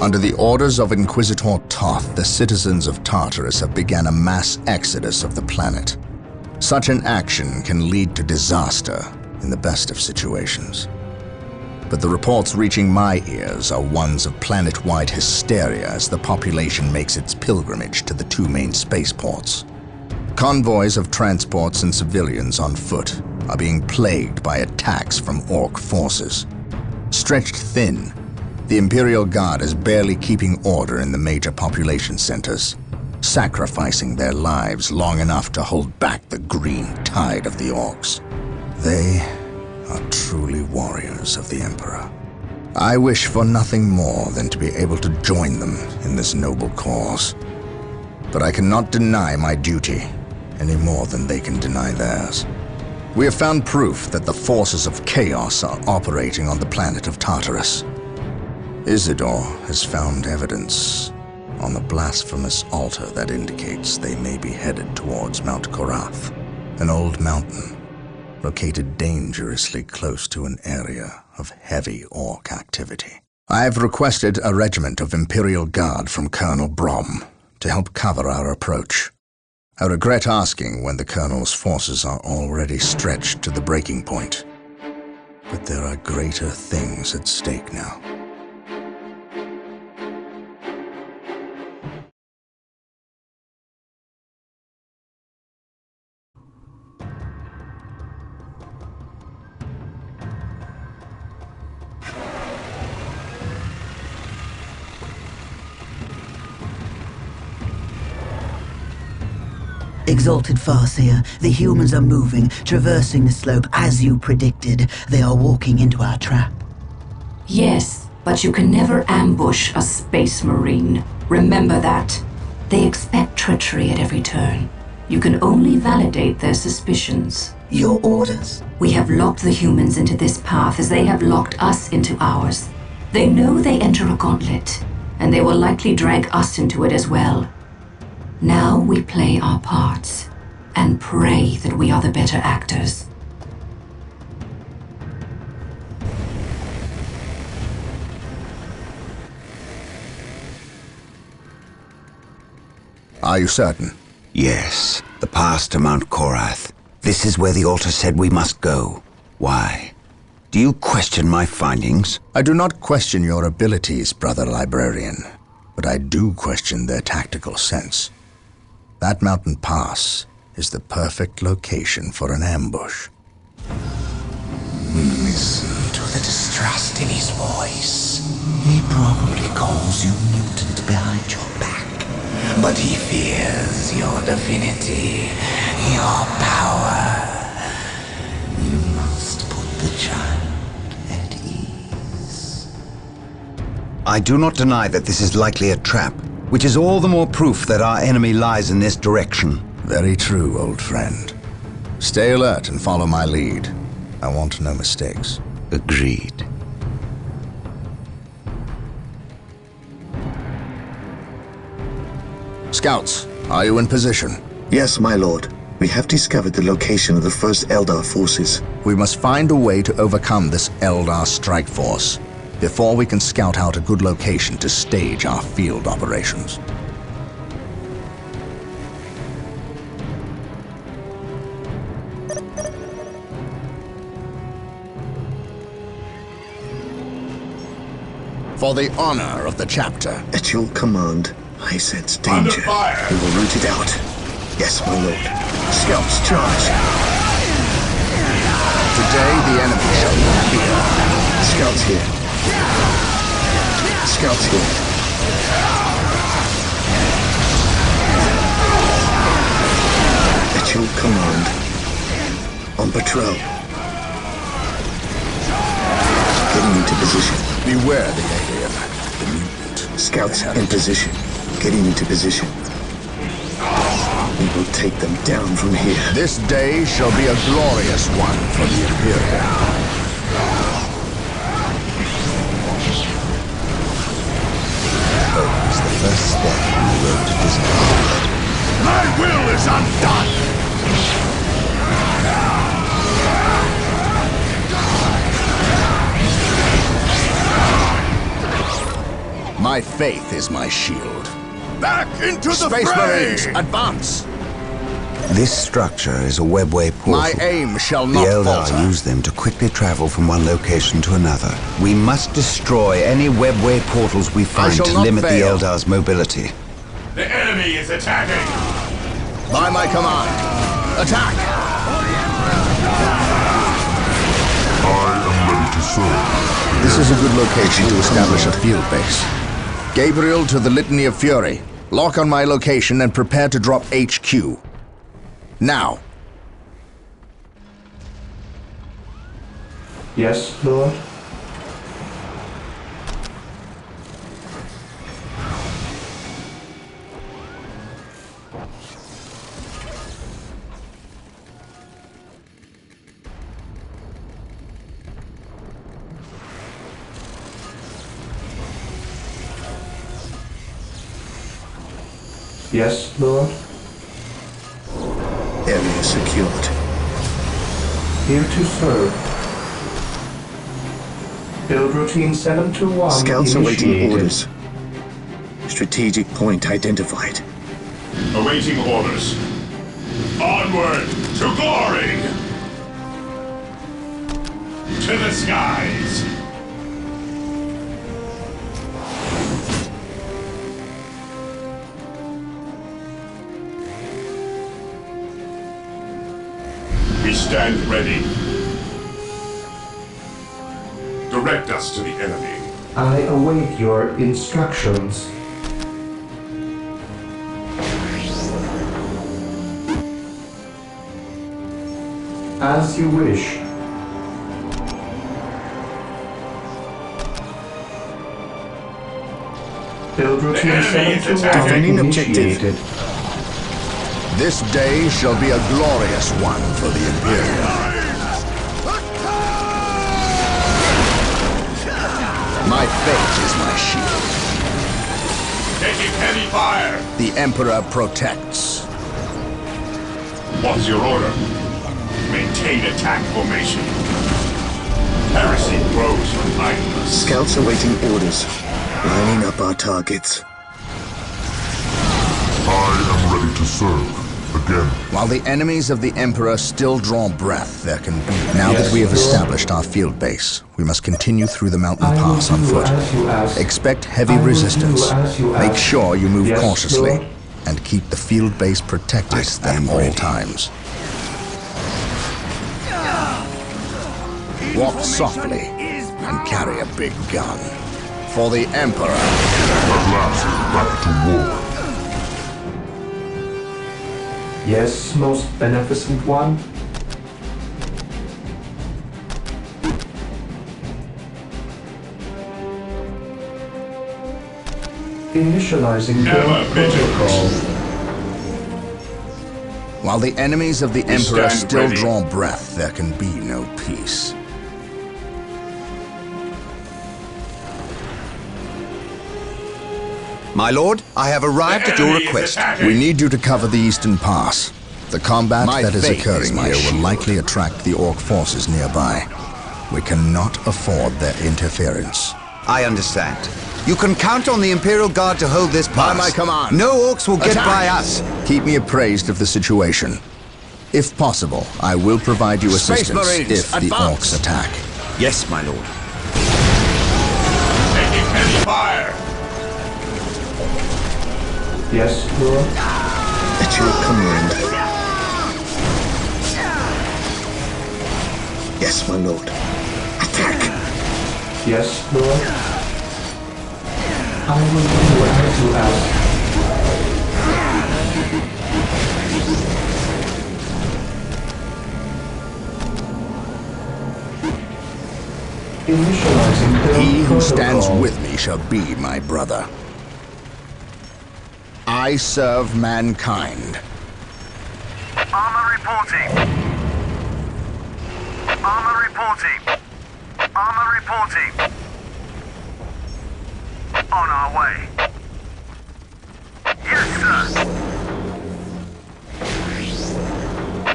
Under the orders of Inquisitor Toth, the citizens of Tartarus have begun a mass exodus of the planet. Such an action can lead to disaster in the best of situations. But the reports reaching my ears are ones of planet-wide hysteria as the population makes its pilgrimage to the two main spaceports. Convoys of transports and civilians on foot are being plagued by attacks from Orc forces. Stretched thin, the Imperial Guard is barely keeping order in the major population centers, sacrificing their lives long enough to hold back the green tide of the Orcs. They are truly warriors of the Emperor. I wish for nothing more than to be able to join them in this noble cause. But I cannot deny my duty any more than they can deny theirs. We have found proof that the forces of chaos are operating on the planet of Tartarus. Isidore has found evidence on the blasphemous altar that indicates they may be headed towards Mount Korath, an old mountain located dangerously close to an area of heavy Orc activity. I have requested a regiment of Imperial Guard from Colonel Brom to help cover our approach. I regret asking when the Colonel's forces are already stretched to the breaking point, but there are greater things at stake now. Exalted Farseer, the humans are moving, traversing the slope as you predicted. They are walking into our trap. Yes, but you can never ambush a space marine. Remember that. They expect treachery at every turn. You can only validate their suspicions. Your orders? We have locked the humans into this path as they have locked us into ours. They know they enter a gauntlet, and they will likely drag us into it as well. Now we play our parts, and pray that we are the better actors. Are you certain? Yes, the path to Mount Korath. This is where the altar said we must go. Why? Do you question my findings? I do not question your abilities, brother librarian, but I do question their tactical sense. That mountain pass is the perfect location for an ambush. Listen to the distrust in his voice. He probably calls you mutant behind your back, but he fears your divinity, your power. You must put the child at ease. I do not deny that this is likely a trap, which is all the more proof that our enemy lies in this direction. Very true, old friend. Stay alert and follow my lead. I want no mistakes. Agreed. Scouts, are you in position? Yes, my lord. We have discovered the location of the first Eldar forces. We must find a way to overcome this Eldar strike force before we can scout out a good location to stage our field operations. For the honor of the chapter. At your command, I sense danger. We will root it out. Yes, my lord. Scouts, charge! Today the enemy shall not fear. Scouts here. Scouts here. At your command. On patrol. Getting into position. Beware the alien, the mutant. Scouts in position. Getting into position. We will take them down from here. This day shall be a glorious one for the Imperium. Hope is the first step on the road to disaster. My will is undone! My faith is my shield. Back into the Space fray! Marines, advance! This structure is a webway portal. My aim shall The not Eldar falter. use them to quickly travel from one location to another. We must destroy any webway portals we find shall to not limit fail. the Eldar's mobility. The enemy is attacking! By my command, attack! I am ready to serve. This is a good location to establish a field base. Gabriel to the Litany of Fury. Lock on my location and prepare to drop HQ. Now. Yes, Lord. Yes, Lord. Area secured. Here to serve. Build routine 721 Scouts awaiting initiated. orders. Strategic point identified. Awaiting orders. Onward to glory! To the skies! We stand ready. Direct us to the enemy. I await your instructions. As you wish. Build routine enemy is 721 Defending objective. initiated. This day shall be a glorious one for the Imperium. My faith is my shield. Taking heavy fire! The Emperor protects. What's your order? Maintain attack formation. Heresy grows behind us. Scouts awaiting orders. Lining up our targets. I am ready to serve. Again. While the enemies of the Emperor still draw breath, there can be... Now that we have established our field base, we must continue through the mountain I will pass on do foot. as you ask. Expect heavy I will do resistance. as you Make ask. sure you move Yes, cautiously Lord. and keep the field base protected I at stand all ready. times. Walk softly and carry a big gun. For the Emperor. At last, back to war. Yes, most beneficent one. Initializing Never build protocol. While the enemies of the Emperor stand still ready. draw breath, there can be no peace. My lord, I have arrived at your Enemy is request. attacking. We need you to cover the Eastern Pass. The combat that is faith occurring is my here will shield. likely attract the Orc forces nearby. We cannot afford their interference. I understand. You can count on the Imperial Guard to hold this By pass. my command. No orcs will get Attack! by us. Keep me appraised of the situation. If possible, I will provide you Space assistance Marines, if the advance! Orcs attack. Yes, my lord. Taking heavy fire! Yes, Lord. At your command. Yes, my lord. Attack! Yes, Lord. I will do as you ask. Initializing build He who stands protocol. with me shall be my brother. I serve mankind. Armor reporting. Armor reporting. Armor reporting. On our way. Yes, sir.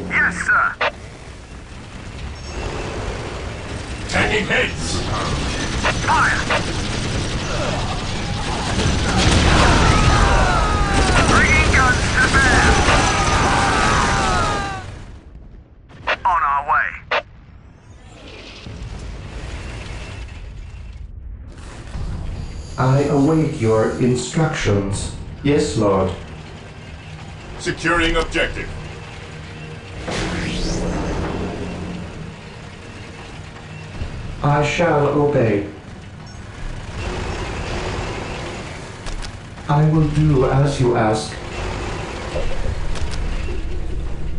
Yes, sir. Taking hits! Fire. I await your instructions. Yes, Lord. Securing objective. I shall obey. I will do as you ask.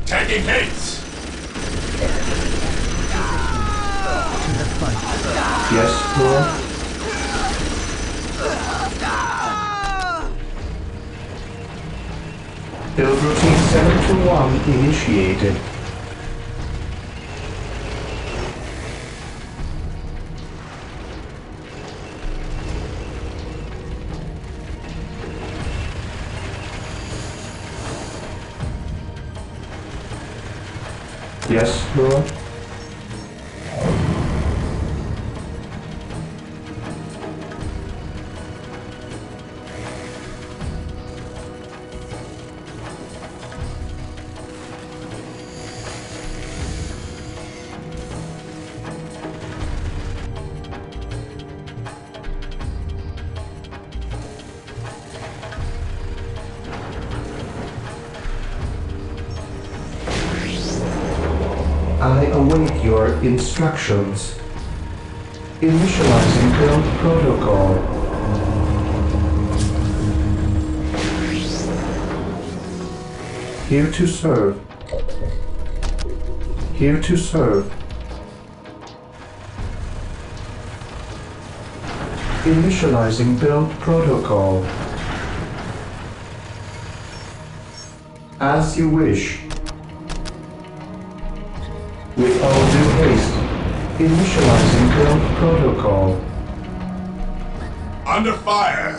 Taking hits. Yes, Lord. Build routine 7 to 1 initiated. Yes, Lord. I await your instructions. Initializing build protocol. Here to serve. Here to serve. Initializing build protocol. As you wish. With all due haste, initializing build protocol. Under fire.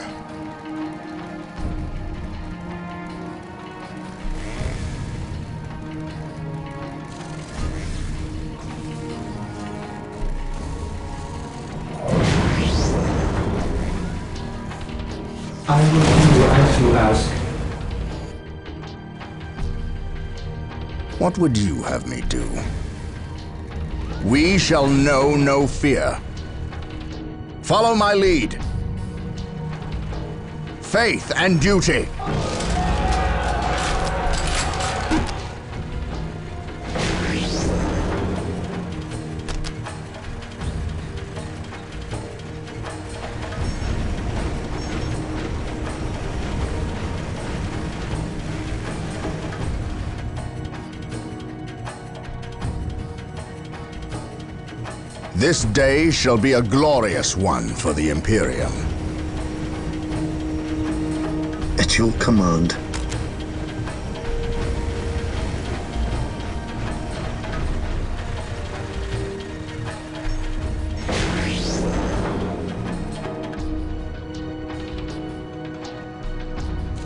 I will do as you ask. What would you have me do? We shall know no fear. Follow my lead. Faith and duty. This day shall be a glorious one for the Imperium. At your command.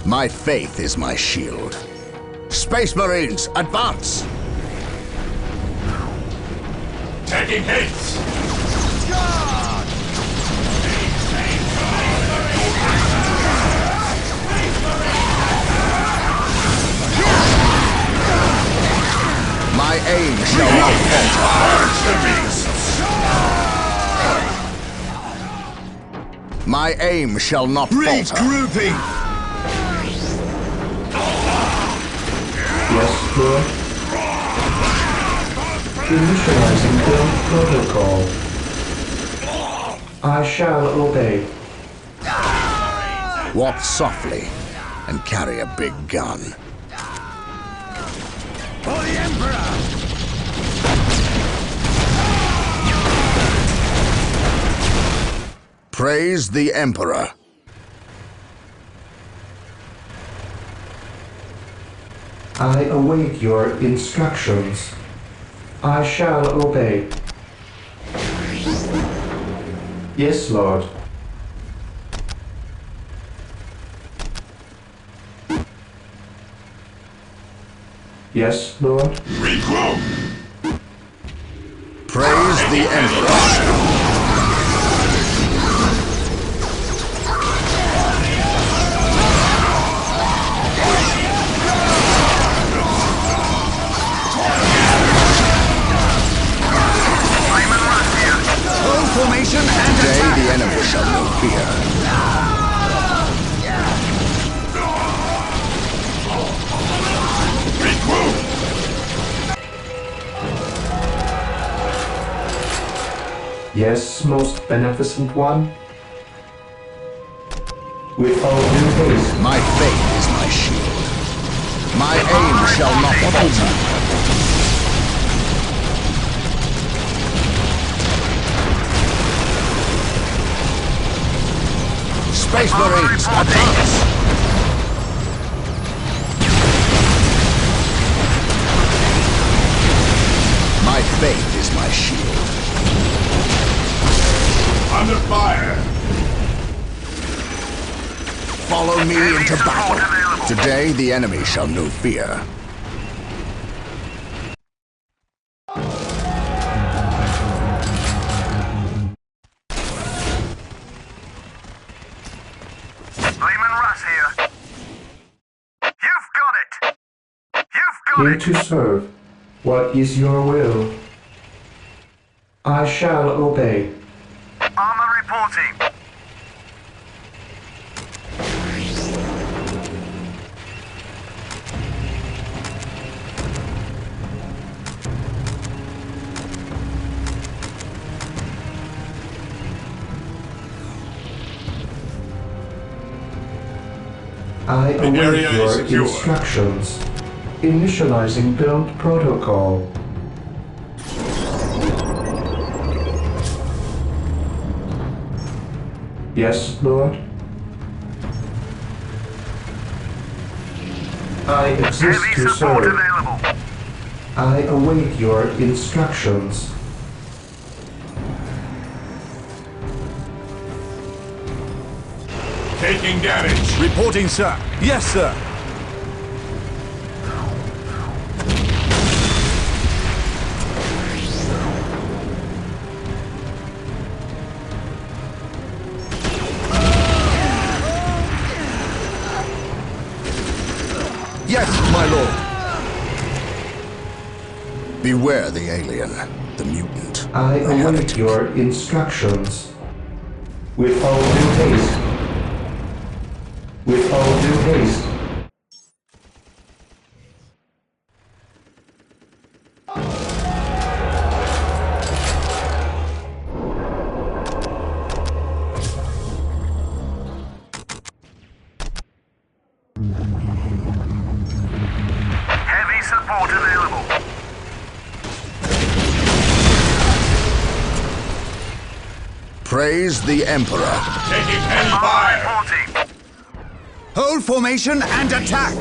My faith is my shield. Space Marines, advance! Taking hits. My aim shall not falter. My aim shall not falter. Regrouping! Yes, Lord. Initializing build protocol. I shall obey. Walk softly and carry a big gun. For the Emperor! Praise the Emperor. I await your instructions. I shall obey. Yes, Lord. Yes, Lord. Regroup. Praise the Emperor. Formation and today the enemy shall know fear. Yes, most beneficent one. With all due haste. My faith is my shield. My aim shall not falter. Space Marines, advance! My faith is my shield. Under fire! Follow me into battle. Today the enemy shall know fear. Here to serve. What is your will? I shall obey. Armor reporting. I await area is your secure. instructions. Initializing build protocol. Yes, Lord? I exist Heavy to support serve. available. I await your instructions. Taking damage. Reporting, sir. Yes, sir. Yes, my lord. Beware the alien, the mutant. I the await heretic. your instructions. With all due haste. With all due haste. Heavy support available. Praise the Emperor. Taking heavy Armor fire. reporting. Hold formation and attack!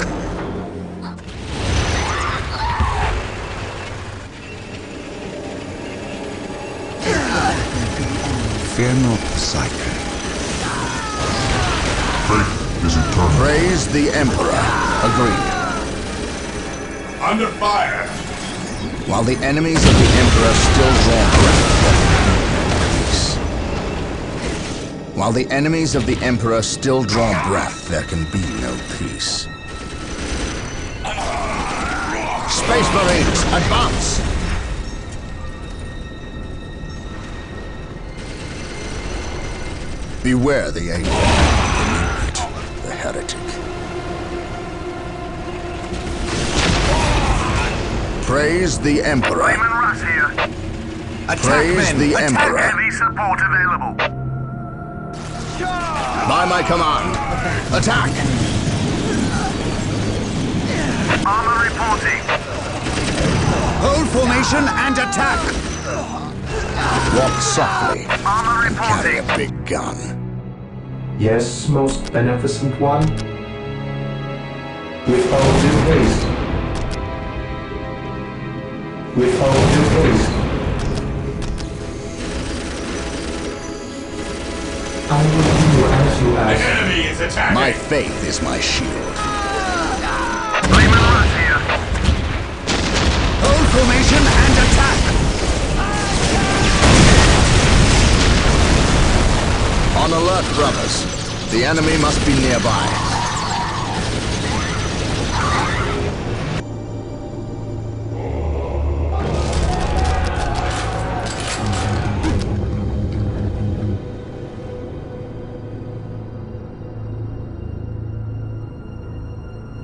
Fear not the Psycho. Praise the Emperor. Agreed. Under fire. While the enemies of the Emperor still draw breath. While the enemies of the Emperor still draw breath, there can be no peace. Space Marines, advance! Beware the alien, the mutant, the heretic. Praise the Emperor. Raymond Russ here. Praise the Emperor. Heavy support available. By my command, attack! Armor reporting. Hold formation and attack! Walk softly. Armor Carry reporting. a big gun. Yes, most beneficent one. With all due haste. With all due haste. I will do as you The ask. enemy is attacking. My faith is my shield. Raymond Russ here. Hold formation and attack! On alert, brothers. The enemy must be nearby.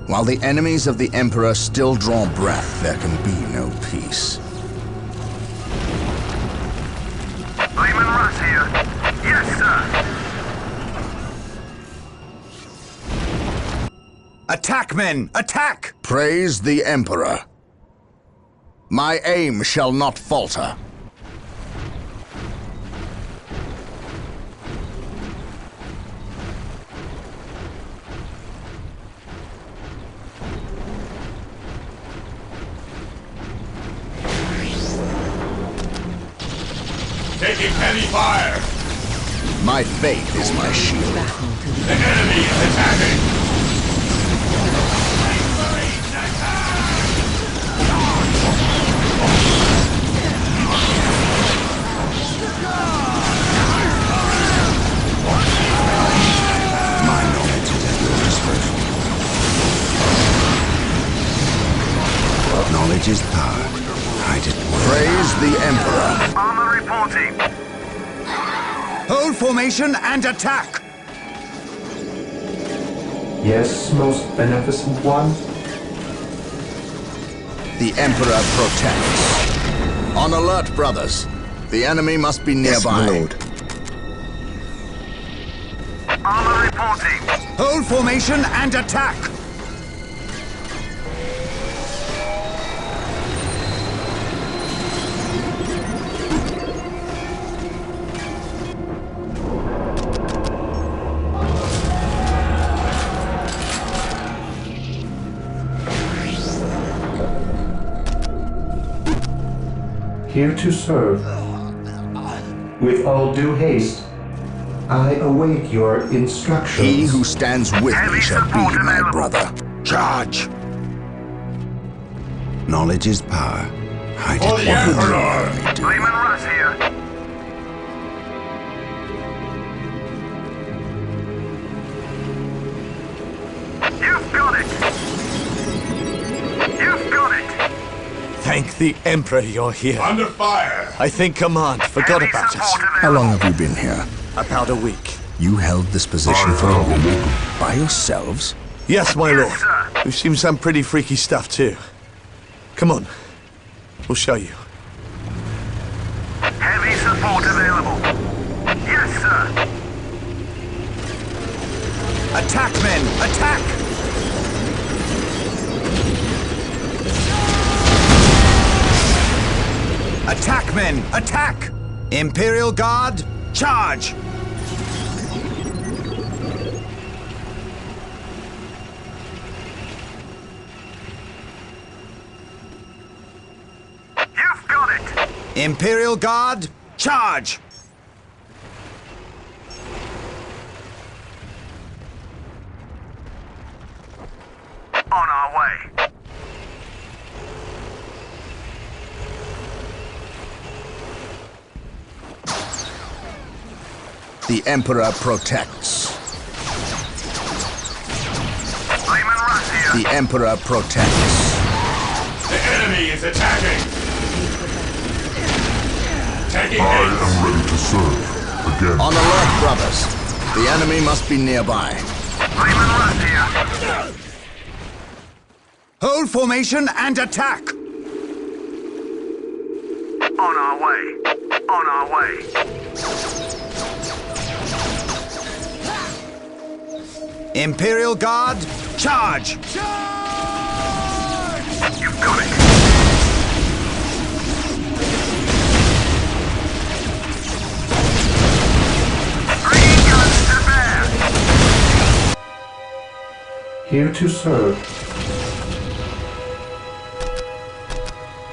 While the enemies of the Emperor still draw breath, there can be no peace. Raymond Attack, men! Attack! Praise the Emperor. My aim shall not falter. Taking heavy fire. My faith is my shield. The enemy is attacking. My knowledge is at your disposal. Knowledge is power. Hide it. Praise the Emperor. Armor reporting. Hold formation and attack! Yes, most beneficent one. The Emperor protects. On alert, brothers. The enemy must be Yes, nearby. my lord. Armor reporting. Hold formation and attack! Here to serve. With all due haste, I await your instructions. He who stands with me shall be my brother. Charge! Knowledge is power. Hide For it. the Emperor. Lehman Russ here. You've got it. You've got it. Thank the Emperor you're here. Under fire. I think Command forgot Heavy about us. support How available. long have you been here? About a week. You held this position for a week by yourselves? Yes, my lord. sir. We've seen some pretty freaky stuff too. Come on. We'll show you. Heavy support available. Yes, sir. Attack, men! Attack! Attack, men! Attack! Imperial Guard, charge! You've got it. Imperial Guard, charge! On our way. The Emperor protects. Lehman Russ here. The Emperor protects. The enemy is attacking. Taking I hits. am ready to serve. Again. On alert, brothers. The enemy must be nearby. Lehman Russ here. Hold formation and attack! On our way. On our way. Imperial Guard, charge! You've got it. Bringing guns to bear. Here to serve.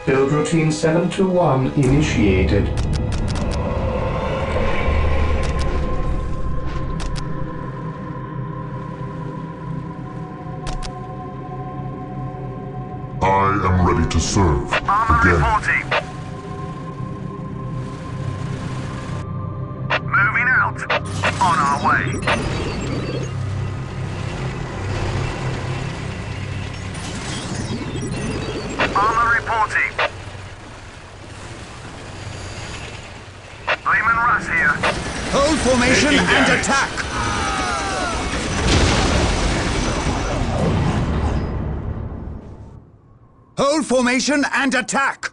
Build routine 721 initiated. I am ready to serve. Armor Again. reporting. Moving out. On our way. Armor reporting. Lehman Russ here. Hold formation Taking and damage. attack! Hold formation and attack!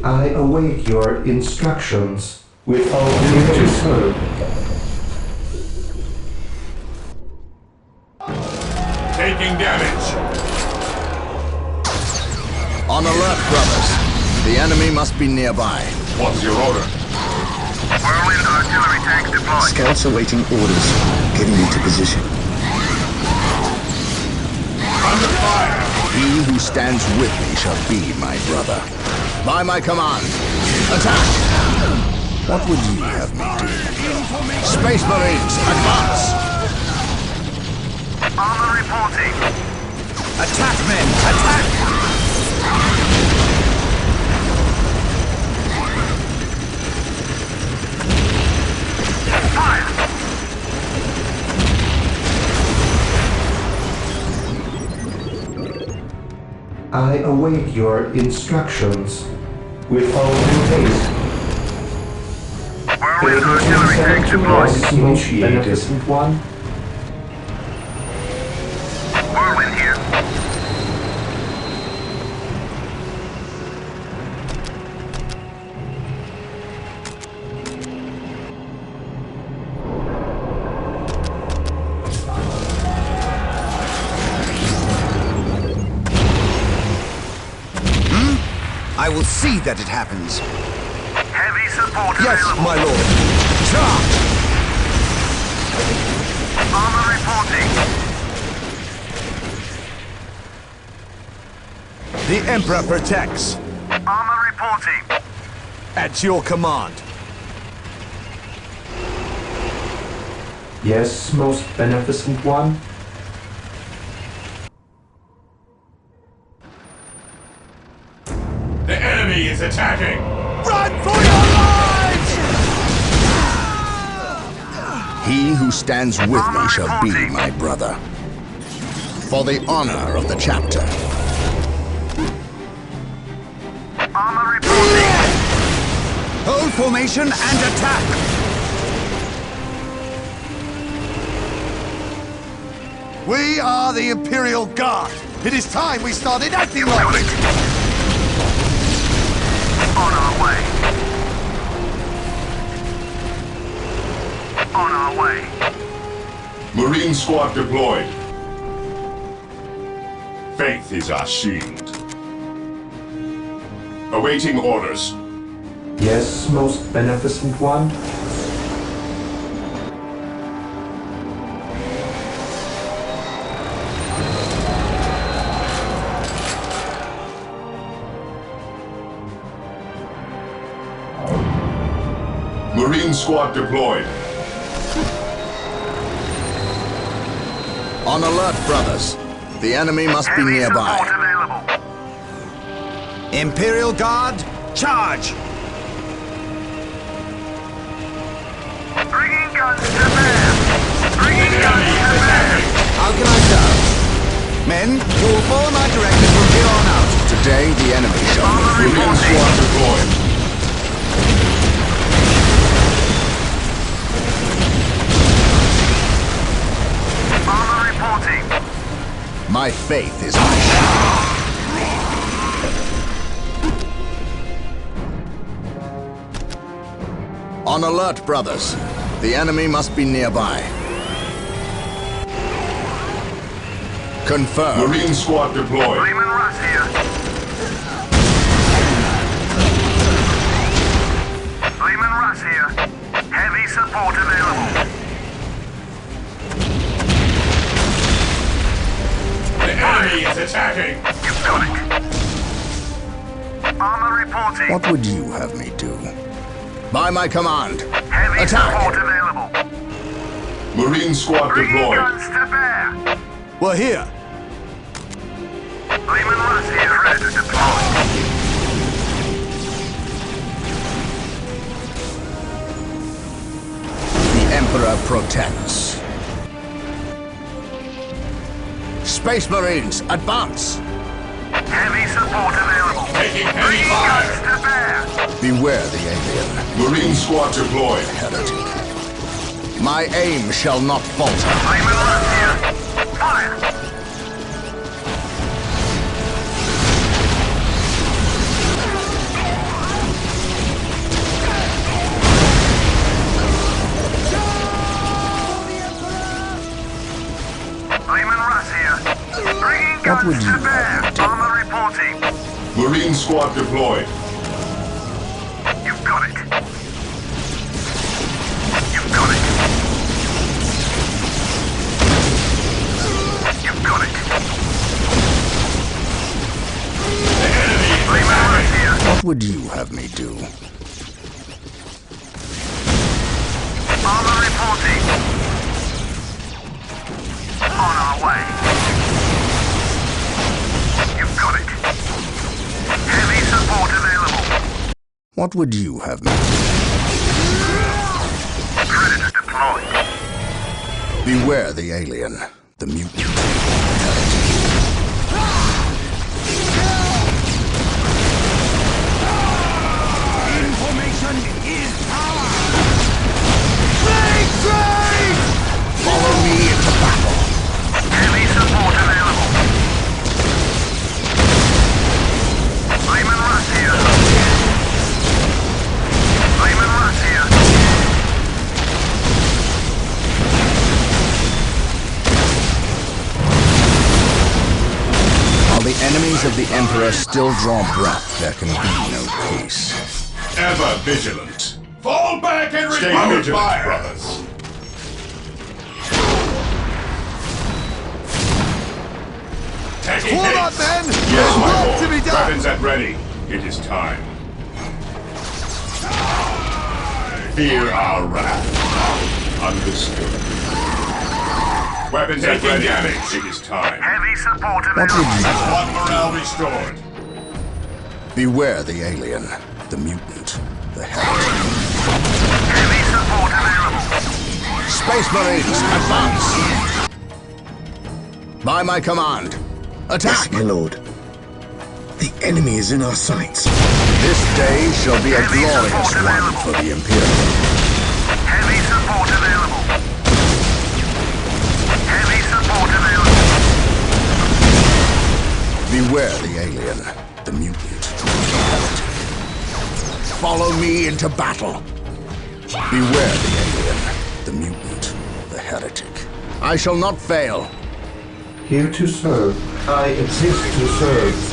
I await your instructions with all due haste. Taking damage. On alert, brothers. The enemy must be nearby. What's your order? Whirlwind artillery tanks deployed. Scouts awaiting orders. Getting into position. Under fire. He who stands with me shall be my brother. By my command, attack! What would you have me do? Space Marines, advance! Armor reporting. Attack, men! Attack! Fire! I await your instructions with all due haste. Whirlwind artillery tanks deployed. Most beneficent one. Whirlwind here. I will see that it happens. Heavy support Yes, available. my lord. Charge! Armor reporting. The Emperor protects. Armor reporting. At your command. Yes, most beneficent one. The enemy is attacking. Run for your lives! He who stands with me shall be my brother. For the honor of the chapter. Armor reporting. Hold formation and attack! We are the Imperial Guard. It is time we started acting like it. On our way. On our way. Marine squad deployed. Faith is our shield. Awaiting orders. Yes, most beneficent one. Marine squad deployed. On alert, brothers. The enemy must be Heavy support nearby. available. Imperial Guard, charge! Bringing guns to bear. Bringing guns to bear. How can I serve? Men, you will follow my directive from here on out. Today, the enemy shall Armor be Marine reporting. squad deployed. Armor reporting. My faith is my shield. On alert, brothers. The enemy must be nearby. Confirmed. Marine squad deployed. Lehman Russ here. Lehman Russ here. Heavy support available. The enemy is attacking. You've got it. Armor reporting. What would you have me do? By my command. Heavy Attack! support available. Marine squad Bringing deployed. guns to bear. We're here. Lehman Russ here. Ready to deploy. The Emperor protects. Space Marines, advance! Heavy support available. Taking heavy Bringing fire. guns to bear. Beware the alien. Marine squad deployed. Heretic. My aim shall not falter. Lehman Russ here. Fire. squad deployed. You've got it. You've got it. You've got it. The enemy is attacking. What would you have me do? Armor reporting. On our way. You've got it. Heavy support available. What would you have me Predator deployed. do? Beware the alien, the mutant. Information is power! Follow me into battle. Heavy support available. Layman Russ here. Layman Russ here. While the enemies of the Emperor still draw breath, there can be no peace. Ever vigilant. Fall back and stay vigilant, brothers. Taking Form up, hits. men! Yes, There's my work lord. to be done! Weapons at ready. It is time. Fear our wrath. Understood. Weapons at ready. Damage. It is time. Heavy support What would available. you Squad morale restored. Beware the alien, the mutant, the heretic. Heavy support available. Space Marines, advance! By my command, attack! Yes, my lord. The enemy is in our sights. This day shall be a glorious one for the Imperium. Heavy support available. Heavy support available. Beware the alien, the mutant, the heretic. Follow me into battle. Beware the alien, the mutant, the heretic. I shall not fail. Here to serve. I exist to serve.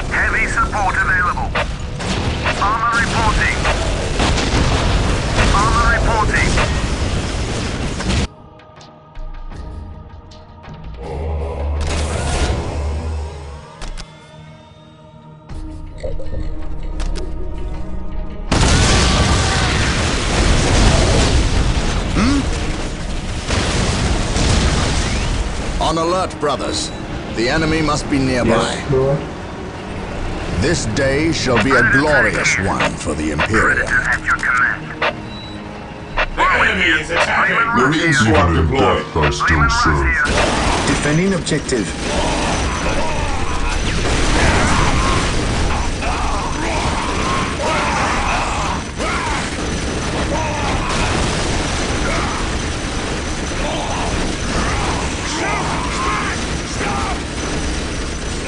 Heavy support available. Armor reporting. Armor reporting. On alert, brothers. The enemy must be nearby. Yes, Lord. This day shall be a glorious one for the Imperium. At your command. The enemy is attacking. Marine Even squad in deployed. death I still serve. Defending objective.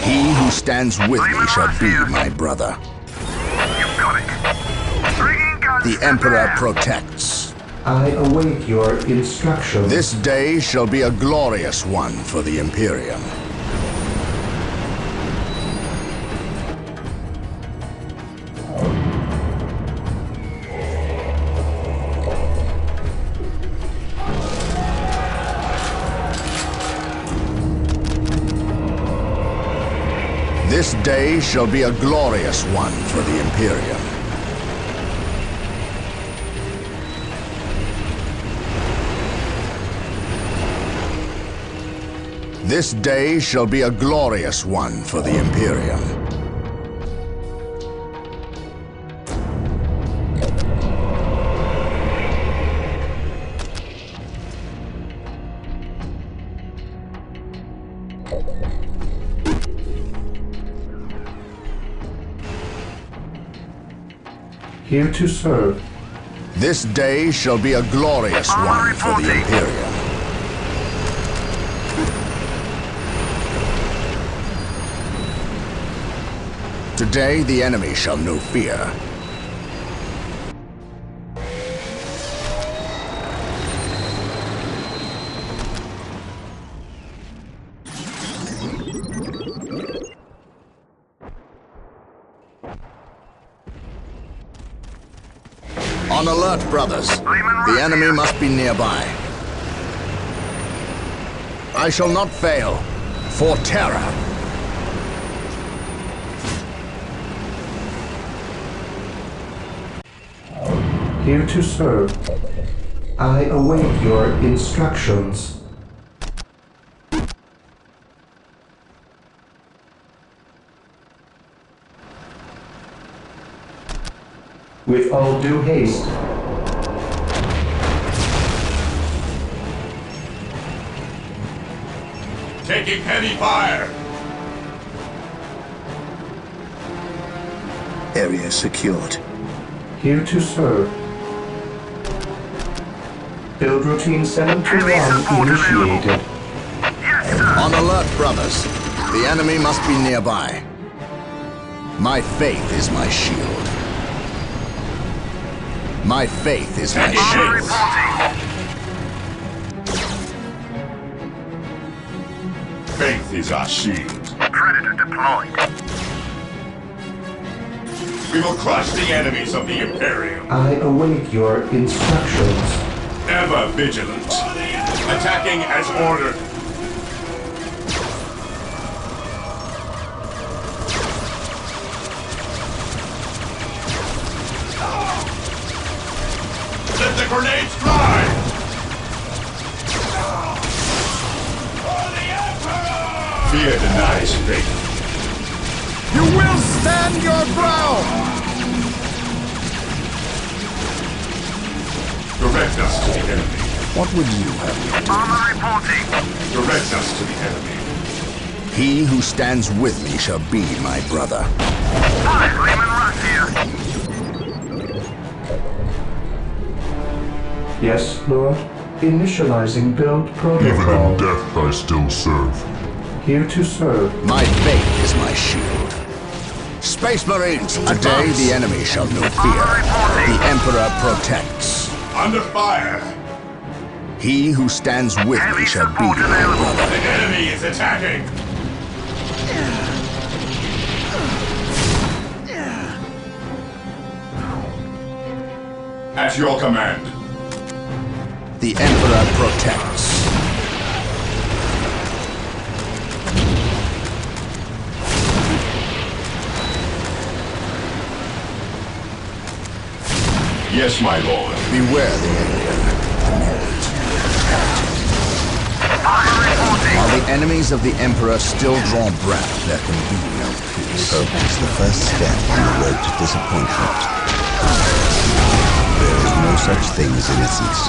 He who stands with me shall be my brother. You've got it. Bringing guns The to Emperor bear. protects. I await your instructions. This day shall be a glorious one for the Imperium. This day shall be a glorious one for the Imperium. This day shall be a glorious one for the Imperium. Here to serve. This day shall be a glorious one for the Imperium. Today the enemy shall know fear. On alert, brothers. The enemy must be nearby. I shall not fail. For terror. Here to serve. I await your instructions. With all due haste. Taking heavy fire. Area secured. Here to serve. Build routine 721 initiated. Yes, sir. On alert, brothers. The enemy must be nearby. My faith is my shield. My faith is my Armor shield. reporting. Faith is our shield. Predator deployed. We will crush the enemies of the Imperium. I await your instructions. Ever vigilant. Attacking as ordered. Let the grenades fly! Fear denies faith. You will stand your ground! Direct us to the enemy. What would you have me do? Armor reporting. Direct us to the enemy. He who stands with me shall be my brother. Lehman Russ here. Yes, Lord. Initializing build Even protocol. in death I still serve. Here to serve. My faith is my shield. Space Marines, today the enemy shall know fear. The Emperor protects. Under fire. He who stands with me shall be my brother. The enemy is attacking. At your command. The Emperor protects. Yes, my lord. Beware the alien. While the enemies of the Emperor still draw breath, there can be no peace. Hope is the first step on the road to disappointment. There is no such thing as innocence.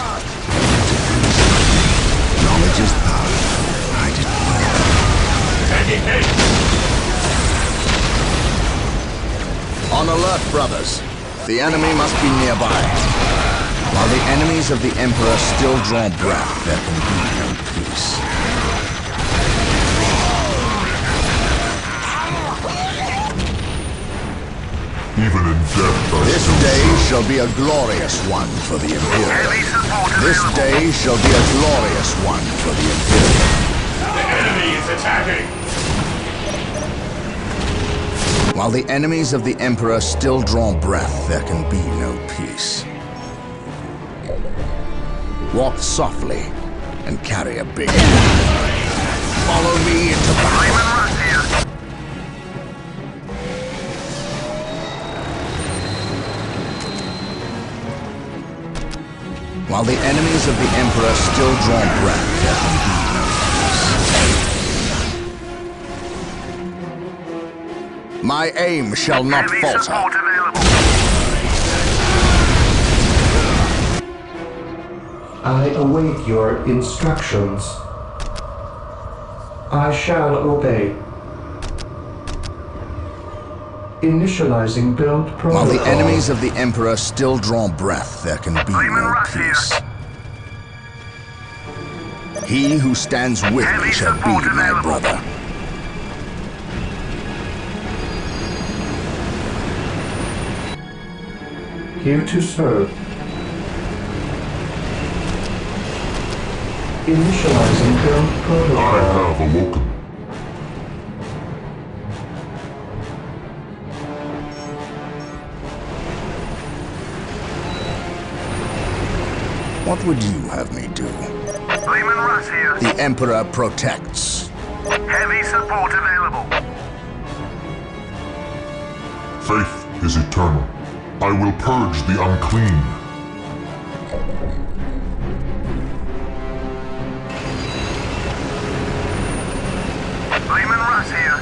Knowledge is power. Hide it well. Taking haste. On alert, brothers. The enemy must be nearby. While the enemies of the Emperor still draw breath, there can be no peace. Even in death I This still day serve. shall be a glorious one for the Imperium. Heavy support This available. day shall be a glorious one for the Imperium. The enemy is attacking. While the enemies of the Emperor still draw breath, there can be no peace. Walk softly and carry a big hammer. Follow me into battle. Lehman Russ here. While the enemies of the Emperor still draw breath, there can be no peace. My aim shall not Heavy falter. support available. I await your instructions. I shall obey. Initializing build protocol. While the enemies of the Emperor still draw breath, there can be Lehman no Russ here. peace. He who stands with me Heavy shall be support my available. brother. Here to serve. Initializing build I protocol. have awoken. What would you have me do? Lehman Russ here. The Emperor protects. Heavy support available. Faith is eternal. I will purge the unclean. Lehman Russ here.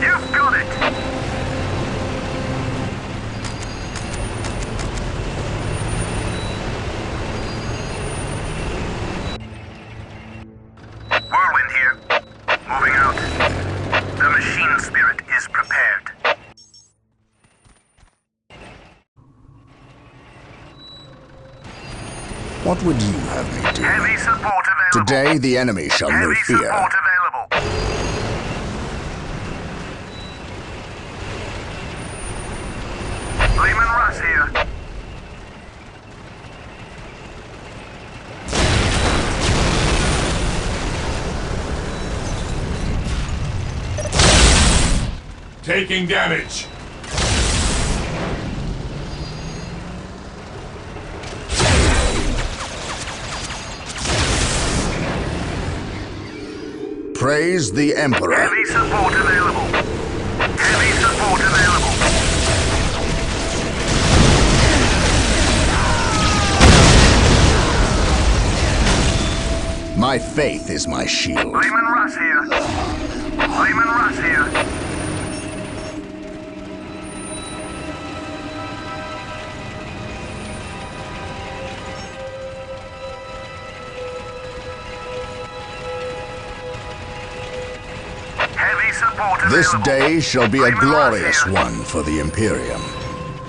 You've got it. Whirlwind here. Moving out. The machine spirit is prepared. What would you have me do? Heavy support available. Today the enemy shall know Heavy fear. support available. Lehman Russ here. Taking damage. Praise the Emperor. Heavy support available. Heavy support available. My faith is my shield. Lehman Russ here. Lehman Russ here. Heavy support available. This day shall be a Lehman Russ glorious here. one for the Imperium.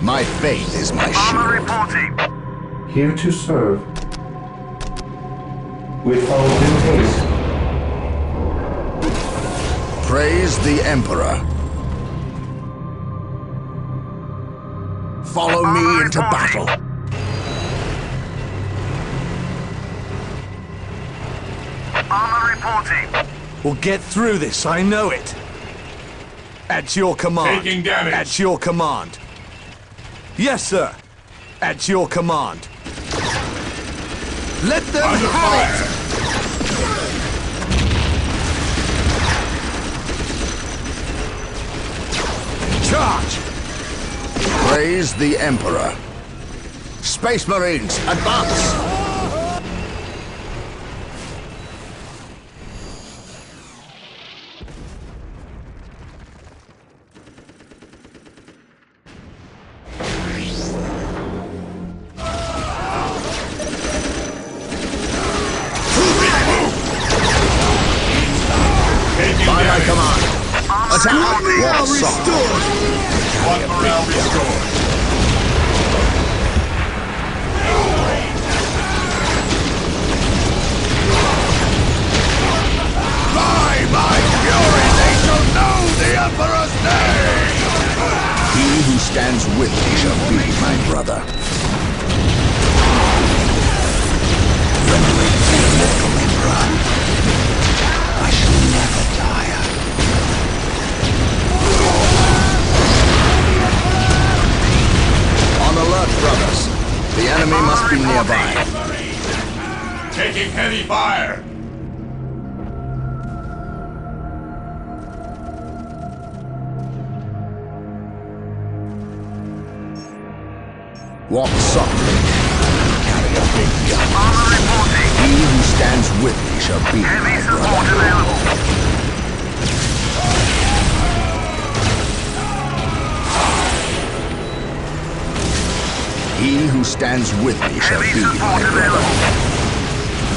My faith is my Armor shield. reporting. Here to serve. With all due haste. Praise the Emperor. Follow me into battle. Armor reporting. We'll get through this, I know it. At your command. Taking damage. At your command. Yes, sir. At your command. Let them Under have fire. it! Charge! Praise the Emperor. Space Marines, advance! Taking By my damage. command. Attack! Walk soft. One morale restored. By my fury, they shall know the Emperor's name! He who stands with me shall be my brother. Venerate the immortal Emperor. I shall never tire. On alert, brothers. The enemy must be nearby. Taking heavy fire. Walk softly. Carry a big gun. Armor reporting. He who stands with me shall be Heavy my support brother. available. He who stands with me shall Heavy be my support brother. available.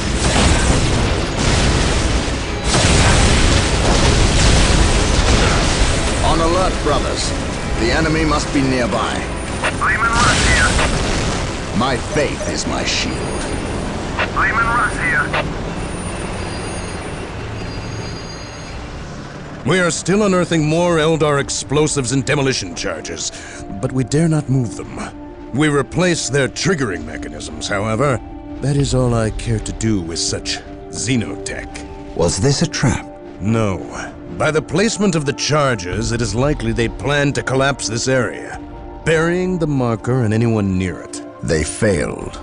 On alert, brothers. The enemy must be nearby. Lehman Russ here. My faith is my shield. Lehman Russ here. We are still unearthing more Eldar explosives and demolition charges, but we dare not move them. We replace their triggering mechanisms, however. That is all I care to do with such xenotech. Was this a trap? No. By the placement of the charges, it is likely they plan to collapse this area, burying the marker and anyone near it. They failed.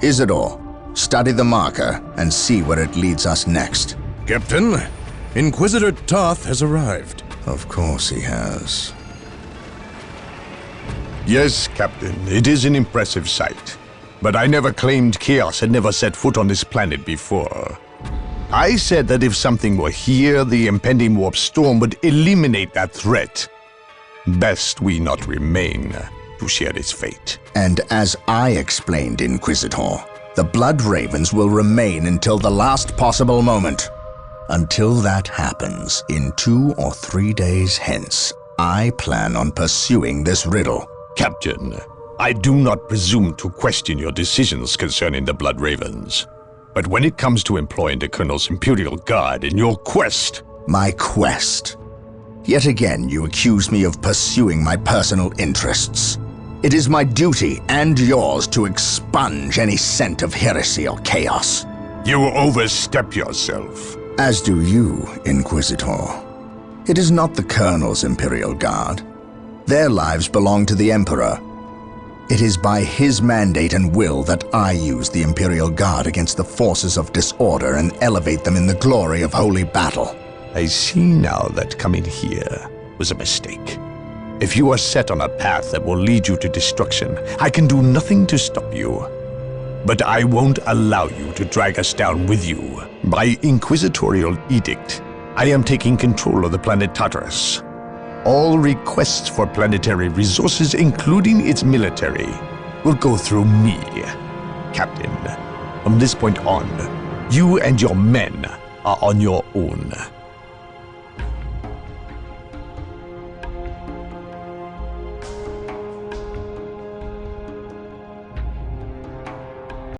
Isidore, study the marker and see where it leads us next. Captain, Inquisitor Toth has arrived. Of course he has. Yes, Captain, it is an impressive sight. But I never claimed Chaos had never set foot on this planet before. I said that if something were here, the impending warp storm would eliminate that threat. Best we not remain to share its fate. And as I explained, Inquisitor, the Blood Ravens will remain until the last possible moment. Until that happens, in 2 or 3 days hence, I plan on pursuing this riddle. Captain, I do not presume to question your decisions concerning the Blood Ravens. But when it comes to employing the Colonel's Imperial Guard in your quest... My quest? Yet again you accuse me of pursuing my personal interests. It is my duty and yours to expunge any scent of heresy or chaos. You overstep yourself. As do you, Inquisitor. It is not the Colonel's Imperial Guard. Their lives belong to the Emperor. It is by his mandate and will that I use the Imperial Guard against the forces of disorder and elevate them in the glory of holy battle. I see now that coming here was a mistake. If you are set on a path that will lead you to destruction, I can do nothing to stop you. But I won't allow you to drag us down with you. By inquisitorial edict, I am taking control of the planet Tartarus. All requests for planetary resources, including its military, will go through me, Captain. From this point on, you and your men are on your own.